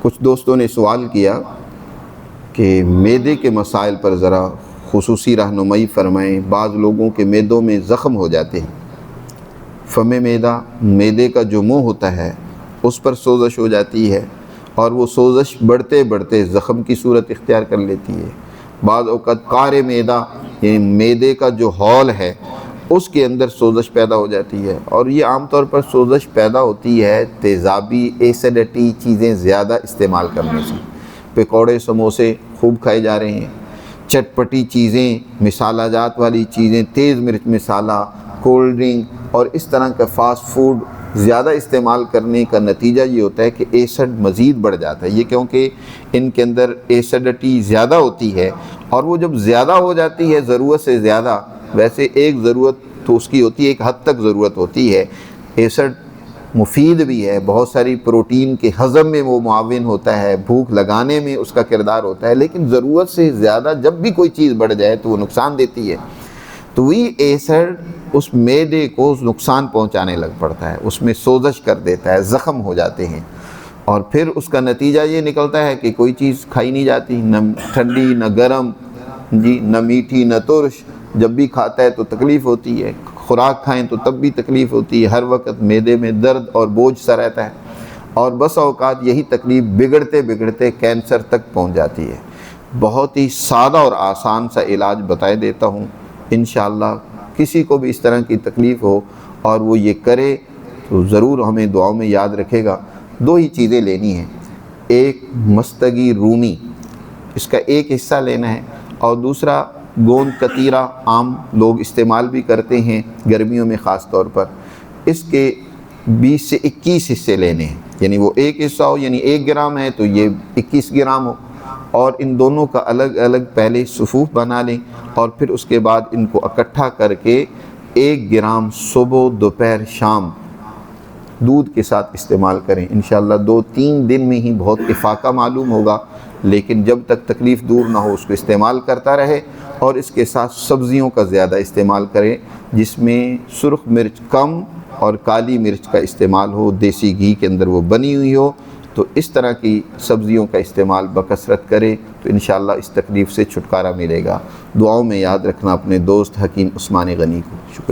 कुछ दोस्तों ने सवाल किया कि मैदे के मसाइल पर ज़रा खुसूसी रहनुमाई फ़रमाएँ। बाज़ लोगों के मैदों में ज़ख़म हो जाते हैं, फ़मे मैदा, मैदे का जो मुँह होता है उस पर सोज़श हो जाती है और वो सोज़श बढ़ते बढ़ते ज़ख़म की सूरत इख्तियार कर लेती है। बाज़ औक़ात कार मैदा यानी मैदे का जो हॉल है उसके अंदर सोज़श पैदा हो जाती है, और ये आम तौर पर सोज़श पैदा होती है तेज़ाबी एसिडिटी चीज़ें ज़्यादा इस्तेमाल करने से। पकौड़े समोसे खूब खाए जा रहे हैं, चटपटी चीज़ें, मिसाला जात वाली चीज़ें, तेज़ मिर्च मसाला, कोल्ड ड्रिंक और इस तरह का फ़ास्ट फूड ज़्यादा इस्तेमाल करने का नतीजा ये होता है कि एसिड मज़ीद बढ़ जाता है। ये क्योंकि इनके अंदर एसिडिटी ज़्यादा होती है, और वो जब ज़्यादा हो जाती है ज़रूरत से ज़्यादा, वैसे एक ज़रूरत तो उसकी होती है, एक हद तक ज़रूरत होती है। एसिड मुफीद भी है, बहुत सारी प्रोटीन के हज़म में वो मुआविन होता है, भूख लगाने में उसका किरदार होता है, लेकिन ज़रूरत से ज़्यादा जब भी कोई चीज़ बढ़ जाए तो वो नुकसान देती है। तो वही एसिड उस मैदे को नुकसान पहुंचाने लग पड़ता है, उसमें सोज़श कर देता है, ज़ख़म हो जाते हैं, और फिर उसका नतीजा ये निकलता है कि कोई चीज़ खाई नहीं जाती, न ठंडी न गर्म जी, न मीठी न तुर्श। जब भी खाता है तो तकलीफ़ होती है, खुराक खाएं तो तब भी तकलीफ़ होती है, हर वक्त मैदे में दर्द और बोझ सा रहता है, और बस औक़ात यही तकलीफ़ बिगड़ते बिगड़ते कैंसर तक पहुंच जाती है। बहुत ही सादा और आसान सा इलाज बताए देता हूँ, इंशाअल्लाह किसी को भी इस तरह की तकलीफ़ हो और वो ये करे तो ज़रूर हमें दुआओं में याद रखेगा। दो ही चीज़ें लेनी हैं, एक मस्तगी रूमी, इसका एक हिस्सा लेना है, और दूसरा गोंद कतीरा, आम लोग इस्तेमाल भी करते हैं गर्मियों में ख़ास तौर पर। इसके 20 से 21 हिस्से लेने हैं, यानी वो एक हिस्सा हो, यानी 1 ग्राम है तो ये 21 ग्राम हो, और इन दोनों का अलग अलग पहले सफ़ूफ़ बना लें, और फिर उसके बाद इनको इकट्ठा करके 1 ग्राम सुबह दोपहर शाम दूध के साथ इस्तेमाल करें। इंशाअल्लाह 2-3 दिन में ही बहुत इफ़ाक़ा मालूम होगा, लेकिन जब तक तकलीफ़ दूर ना हो उसको इस्तेमाल करता रहे, और इसके साथ सब्ज़ियों का ज़्यादा इस्तेमाल करें जिसमें सुर्ख मिर्च कम और काली मिर्च का इस्तेमाल हो, देसी घी के अंदर वो बनी हुई हो। तो इस तरह की सब्ज़ियों का इस्तेमाल बकसरत करें तो इंशाअल्लाह इस तकलीफ़ से छुटकारा मिलेगा। दुआओं में याद रखना अपने दोस्त हकीम उस्मान गनी को। शुक्रिया।